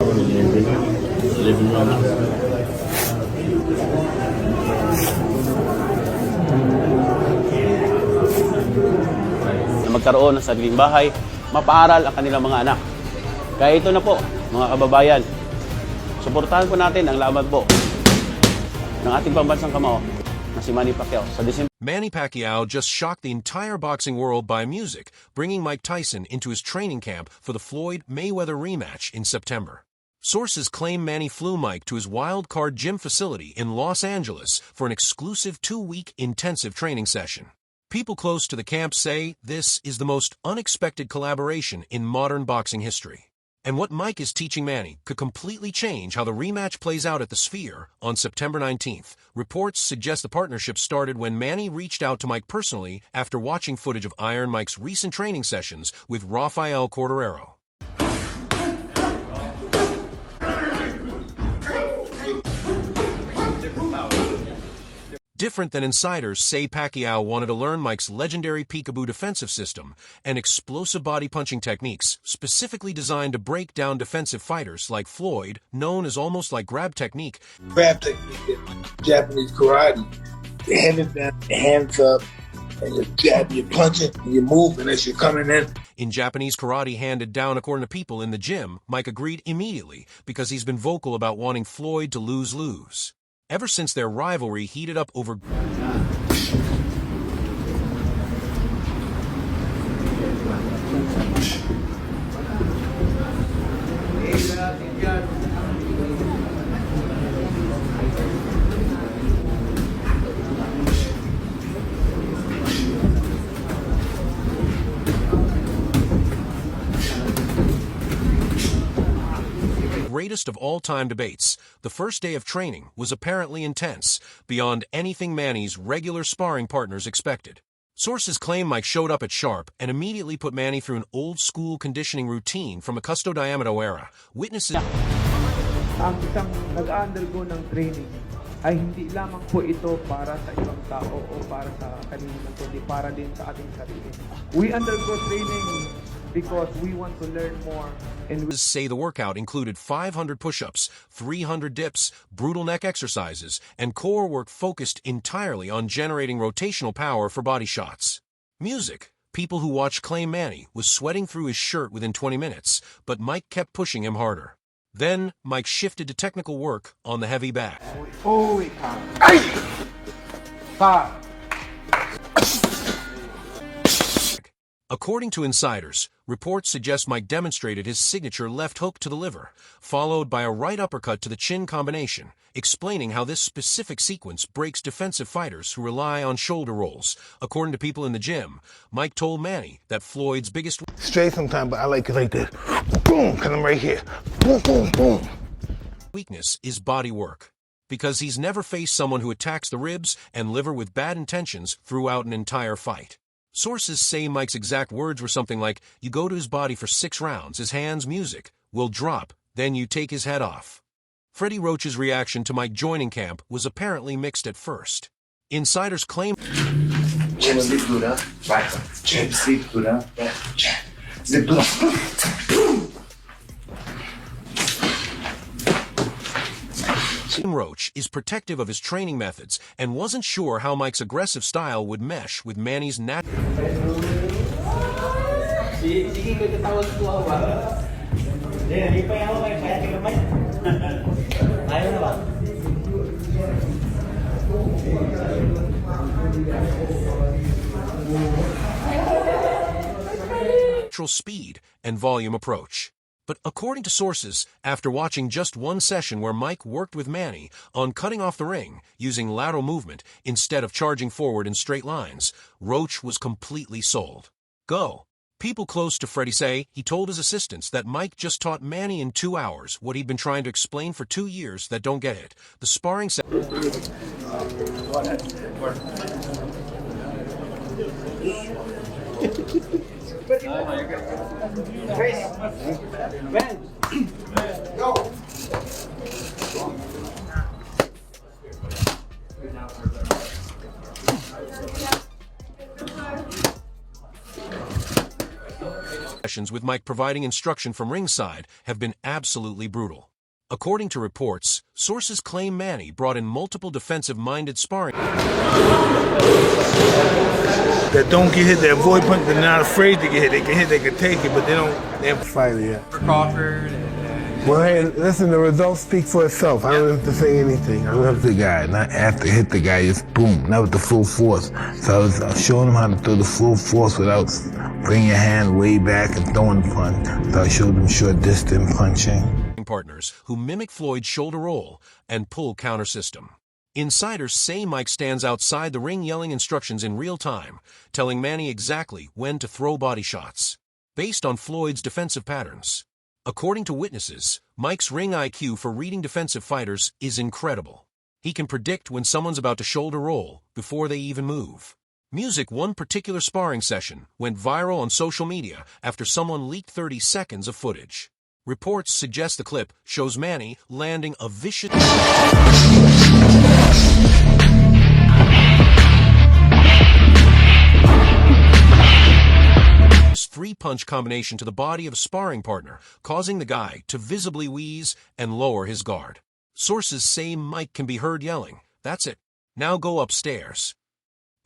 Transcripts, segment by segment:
Living room. Na magkaroon ng sariling bahay, mapaaral ang kanilang mga anak. Kaya ito na po, mga kababayan, suportahan po natin ang laban po ng ating pambansang kamao na si Manny Pacquiao sa December. Manny Pacquiao just shocked the entire boxing world by music, bringing Mike Tyson into his training camp for the Floyd Mayweather rematch in September. Sources claim Manny flew Mike to his Wildcard Gym facility in Los Angeles for an exclusive 2-week intensive training session. People close to the camp say this is the most unexpected collaboration in modern boxing history. And what Mike is teaching Manny could completely change how the rematch plays out at the Sphere on September 19th. Reports suggest the partnership started when Manny reached out to Mike personally after watching footage of Iron Mike's recent training sessions with Rafael Corderero. Different than insiders say, Pacquiao wanted to learn Mike's legendary Peekaboo defensive system and explosive body punching techniques specifically designed to break down defensive fighters like Floyd, known as almost like grab technique. Grab technique in Japanese karate. Your hand is down, your hands up, and you jab, you punch it, and you move, and as you're coming in. In Japanese karate handed down according to people in the gym, Mike agreed immediately because he's been vocal about wanting Floyd to lose-lose. Ever since their rivalry heated up over greatest of all-time debates, the first day of training was apparently intense, beyond anything Manny's regular sparring partners expected. Sources claim Mike showed up at sharp and immediately put Manny through an old-school conditioning routine from a Custo Diamedo era. Witnesses... Ang isang nag-undergo ng training ay hindi lamang po ito para sa ibang tao o para sa kanina, kundi para din sa ating sarili. We undergo training because we want to learn more. And we say the workout included 500 push-ups, 300 dips, brutal neck exercises, and core work focused entirely on generating rotational power for body shots. Music. People who watched claim Manny was sweating through his shirt within 20 minutes, but Mike kept pushing him harder. Then, Mike shifted to technical work on the heavy back. According to insiders, reports suggest Mike demonstrated his signature left hook to the liver, followed by a right uppercut to the chin combination, explaining how this specific sequence breaks defensive fighters who rely on shoulder rolls. According to people in the gym, Mike told Manny that Floyd's biggest... Straight sometimes, but I like it like this. Boom, because I'm right here. Boom, boom, boom. ...weakness is body work, because he's never faced someone who attacks the ribs and liver with bad intentions throughout an entire fight. Sources say Mike's exact words were something like, you go to his body for 6 rounds, his hands, music, will drop, then you take his head off. Freddy Roach's reaction to Mike joining camp was apparently mixed at first. Insiders claim... Roach is protective of his training methods and wasn't sure how Mike's aggressive style would mesh with Manny's natural... speed and volume approach. But according to sources, after watching just one session where Mike worked with Manny on cutting off the ring using lateral movement instead of charging forward in straight lines, Roach was completely sold. Go. People close to Freddy say he told his assistants that Mike just taught Manny in 2 hours what he'd been trying to explain for 2 years that don't get it. The sparring sessions with Mike providing instruction from ringside have been absolutely brutal. According to reports, sources claim Manny brought in multiple defensive-minded sparring that don't get hit, they avoid punch, they're not afraid to get hit. They can hit, they can take it, but they haven't fight it yet. Crawford. Well, hey, listen, the results speak for itself. I don't have to say anything. I love the guy, not after hit the guy, just boom, not with the full force. So I was showing him how to throw the full force without bringing your hand way back and throwing the punch. So I showed him short distance punching. Partners who mimic Floyd's shoulder roll and pull counter system. Insiders say Mike stands outside the ring yelling instructions in real time, telling Manny exactly when to throw body shots, based on Floyd's defensive patterns. According to witnesses, Mike's ring IQ for reading defensive fighters is incredible. He can predict when someone's about to shoulder roll before they even move. One particular sparring session went viral on social media after someone leaked 30 seconds of footage. Reports suggest the clip shows Manny landing a vicious three-punch combination to the body of a sparring partner, causing the guy to visibly wheeze and lower his guard. Sources say Mike can be heard yelling, "That's it, now go upstairs."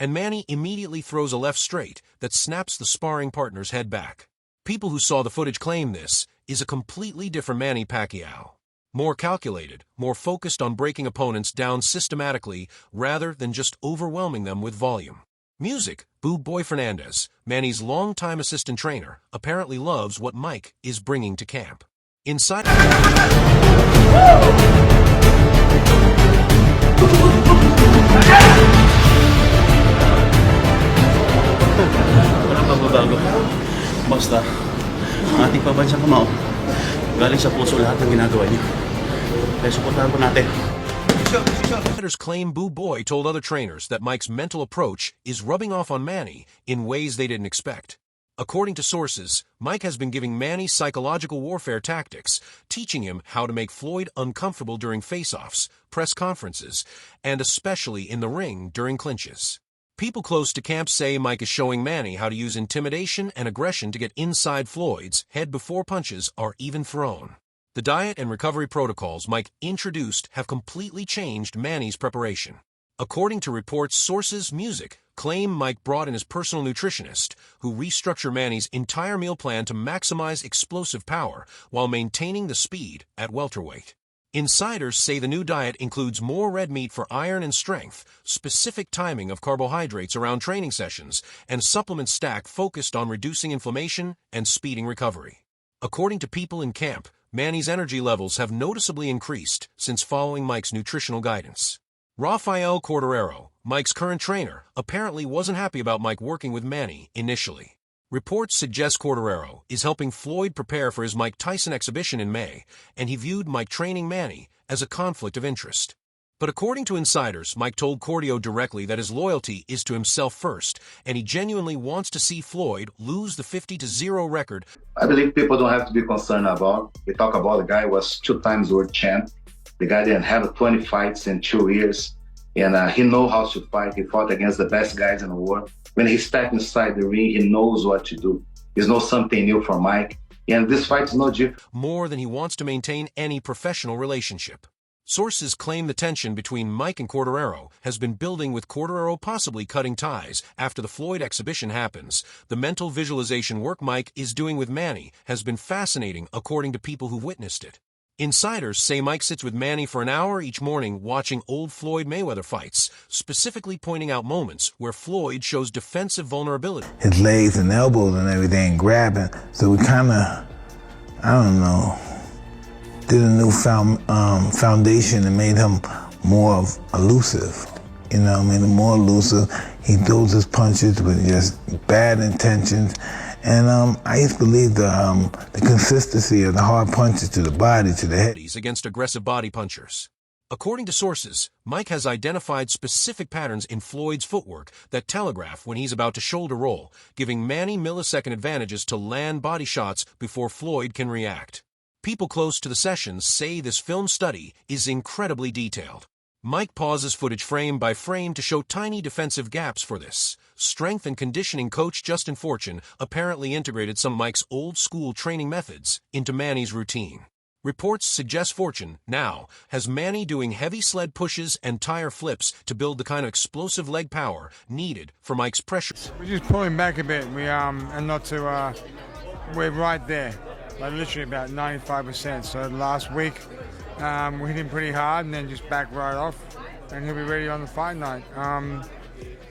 And Manny immediately throws a left straight that snaps the sparring partner's head back. People who saw the footage claim this is a completely different Manny Pacquiao. More calculated, more focused on breaking opponents down systematically rather than just overwhelming them with volume. Boo Boy Fernandez, Manny's longtime assistant trainer, apparently loves what Mike is bringing to camp. Inside... Walang pagbabago. Basta, ang ating pabansang kamao, galing sa puso lahat ng ginagawa niya. Kaya suportahan po natin. Fighters claim Boo Boy told other trainers that Mike's mental approach is rubbing off on Manny in ways they didn't expect. According to sources, Mike has been giving Manny psychological warfare tactics, teaching him how to make Floyd uncomfortable during face-offs, press conferences, and especially in the ring during clinches. People close to camp say Mike is showing Manny how to use intimidation and aggression to get inside Floyd's head before punches are even thrown. The diet and recovery protocols Mike introduced have completely changed Manny's preparation. According to reports, sources claim Mike brought in his personal nutritionist, who restructured Manny's entire meal plan to maximize explosive power while maintaining the speed at welterweight. Insiders say the new diet includes more red meat for iron and strength, specific timing of carbohydrates around training sessions, and supplement stack focused on reducing inflammation and speeding recovery. According to people in camp, Manny's energy levels have noticeably increased since following Mike's nutritional guidance. Rafael Corderero, Mike's current trainer, apparently wasn't happy about Mike working with Manny initially. Reports suggest Corderero is helping Floyd prepare for his Mike Tyson exhibition in May, and he viewed Mike training Manny as a conflict of interest. But according to insiders, Mike told Cordio directly that his loyalty is to himself first, and he genuinely wants to see Floyd lose the 50-0 record. I believe people don't have to be concerned about. We talk about the guy was 2 times world champ. The guy didn't have 20 fights in 2 years, and he knows how to fight. He fought against the best guys in the world. When he steps inside the ring, he knows what to do. It's not something new for Mike, and this fight is no different. More than he wants to maintain any professional relationship. Sources claim the tension between Mike and Corderero has been building, with Corderero possibly cutting ties after the Floyd exhibition happens. The mental visualization work Mike is doing with Manny has been fascinating, according to people who witnessed it. Insiders say Mike sits with Manny for an hour each morning watching old Floyd Mayweather fights, specifically pointing out moments where Floyd shows defensive vulnerability. His legs and elbows and everything grabbing, so we kind of, I don't know, did a new foundation and made him more elusive. You know, made him more elusive. He throws his punches with just bad intentions. And I used to believe the consistency of the hard punches to the body, to the head. Against aggressive body punchers. According to sources, Mike has identified specific patterns in Floyd's footwork that telegraph when he's about to shoulder roll, giving Manny millisecond advantages to land body shots before Floyd can react. People close to the sessions say this film study is incredibly detailed. Mike pauses footage frame by frame to show tiny defensive gaps for this. Strength and conditioning coach Justin Fortune apparently integrated some of Mike's old-school training methods into Manny's routine. Reports suggest Fortune now has Manny doing heavy sled pushes and tire flips to build the kind of explosive leg power needed for Mike's pressure. We're just pulling back a bit. And not to. We're right there, like literally about 95%. So last week, we hit him pretty hard and then just back right off, and he'll be ready on the fight night.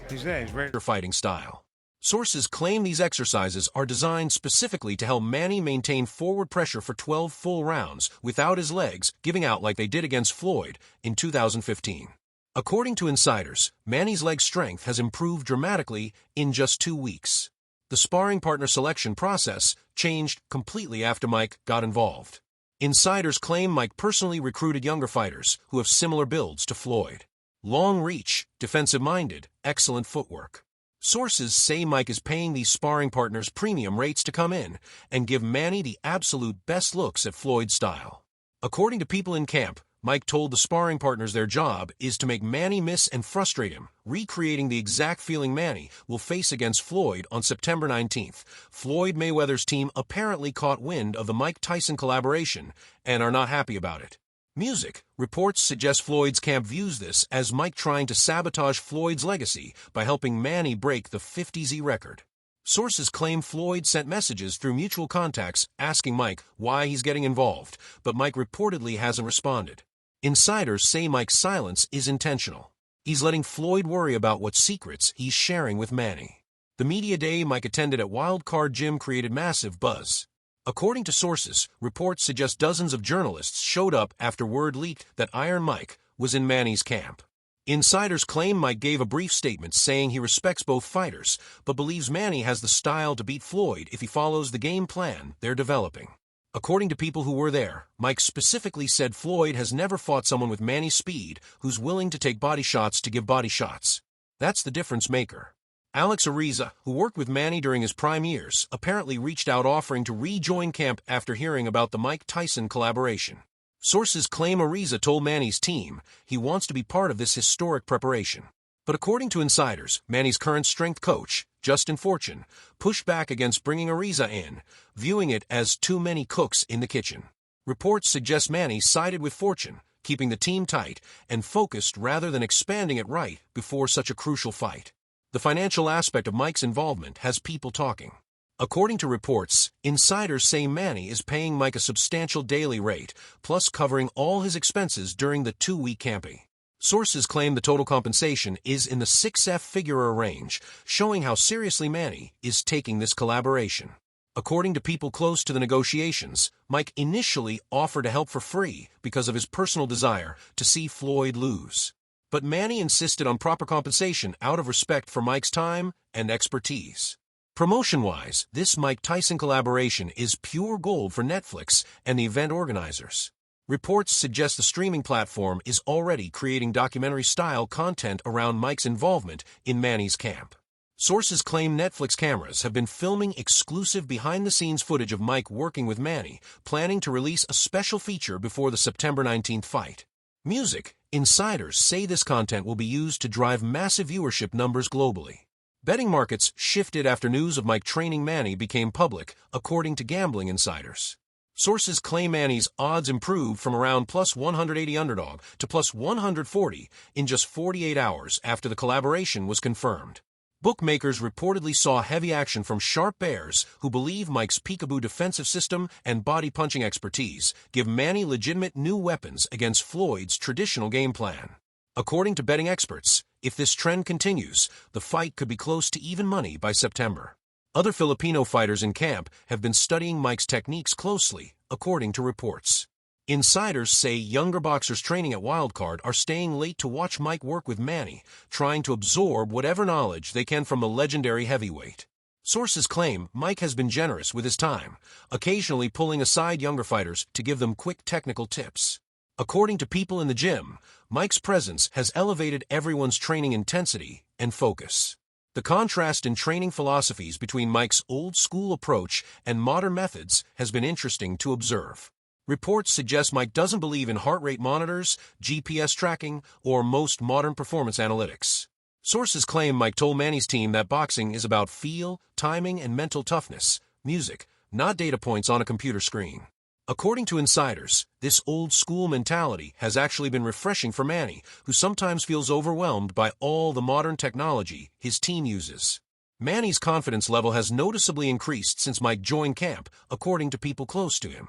He's there. He's ready. Fighting style. Sources claim these exercises are designed specifically to help Manny maintain forward pressure for 12 full rounds without his legs giving out like they did against Floyd in 2015. According to insiders, Manny's leg strength has improved dramatically in just 2 weeks. The sparring partner selection process changed completely after Mike got involved. Insiders claim Mike personally recruited younger fighters who have similar builds to Floyd. Long reach, defensive-minded, excellent footwork. Sources say Mike is paying these sparring partners premium rates to come in and give Manny the absolute best looks at Floyd style. According to people in camp, Mike told the sparring partners their job is to make Manny miss and frustrate him, recreating the exact feeling Manny will face against Floyd on September 19th. Floyd Mayweather's team apparently caught wind of the Mike Tyson collaboration and are not happy about it. Music. Reports suggest Floyd's camp views this as Mike trying to sabotage Floyd's legacy by helping Manny break the 50Z record. Sources claim Floyd sent messages through mutual contacts asking Mike why he's getting involved, but Mike reportedly hasn't responded. Insiders say Mike's silence is intentional. He's letting Floyd worry about what secrets he's sharing with Manny. The media day Mike attended at Wildcard Gym created massive buzz. According to sources, reports suggest dozens of journalists showed up after word leaked that Iron Mike was in Manny's camp. Insiders claim Mike gave a brief statement saying he respects both fighters, but believes Manny has the style to beat Floyd if he follows the game plan they're developing. According to people who were there, Mike specifically said Floyd has never fought someone with Manny's speed who's willing to take body shots to give body shots. That's the difference maker. Alex Ariza, who worked with Manny during his prime years, apparently reached out offering to rejoin camp after hearing about the Mike Tyson collaboration. Sources claim Ariza told Manny's team he wants to be part of this historic preparation. But according to insiders, Manny's current strength coach, Justin Fortune, pushed back against bringing Ariza in, viewing it as too many cooks in the kitchen. Reports suggest Manny sided with Fortune, keeping the team tight and focused rather than expanding it right before such a crucial fight. The financial aspect of Mike's involvement has people talking. According to reports, insiders say Manny is paying Mike a substantial daily rate, plus covering all his expenses during the 2-week camping. Sources claim the total compensation is in the 6-figure range, showing how seriously Manny is taking this collaboration. According to people close to the negotiations, Mike initially offered to help for free because of his personal desire to see Floyd lose. But Manny insisted on proper compensation out of respect for Mike's time and expertise. Promotion-wise, this Mike Tyson collaboration is pure gold for Netflix and the event organizers. Reports suggest the streaming platform is already creating documentary-style content around Mike's involvement in Manny's camp. Sources claim Netflix cameras have been filming exclusive behind-the-scenes footage of Mike working with Manny, planning to release a special feature before the September 19th fight. Music. Insiders say this content will be used to drive massive viewership numbers globally. Betting markets shifted after news of Mike training Manny became public, according to gambling insiders. Sources claim Manny's odds improved from around plus 180 underdog to plus 140 in just 48 hours after the collaboration was confirmed. Bookmakers reportedly saw heavy action from sharp bears who believe Mike's Peekaboo defensive system and body-punching expertise give Manny legitimate new weapons against Floyd's traditional game plan. According to betting experts, if this trend continues, the fight could be close to even money by September. Other Filipino fighters in camp have been studying Mike's techniques closely, according to reports. Insiders say younger boxers training at Wildcard are staying late to watch Mike work with Manny, trying to absorb whatever knowledge they can from the legendary heavyweight. Sources claim Mike has been generous with his time, occasionally pulling aside younger fighters to give them quick technical tips. According to people in the gym, Mike's presence has elevated everyone's training intensity and focus. The contrast in training philosophies between Mike's old-school approach and modern methods has been interesting to observe. Reports suggest Mike doesn't believe in heart rate monitors, GPS tracking, or most modern performance analytics. Sources claim Mike told Manny's team that boxing is about feel, timing, and mental toughness, music, not data points on a computer screen. According to insiders, this old-school mentality has actually been refreshing for Manny, who sometimes feels overwhelmed by all the modern technology his team uses. Manny's confidence level has noticeably increased since Mike joined camp, according to people close to him.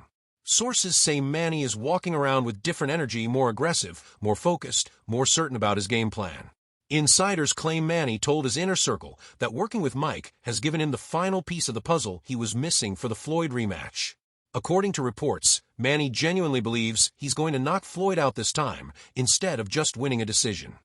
Sources say Manny is walking around with different energy, more aggressive, more focused, more certain about his game plan. Insiders claim Manny told his inner circle that working with Mike has given him the final piece of the puzzle he was missing for the Floyd rematch. According to reports, Manny genuinely believes he's going to knock Floyd out this time, instead of just winning a decision.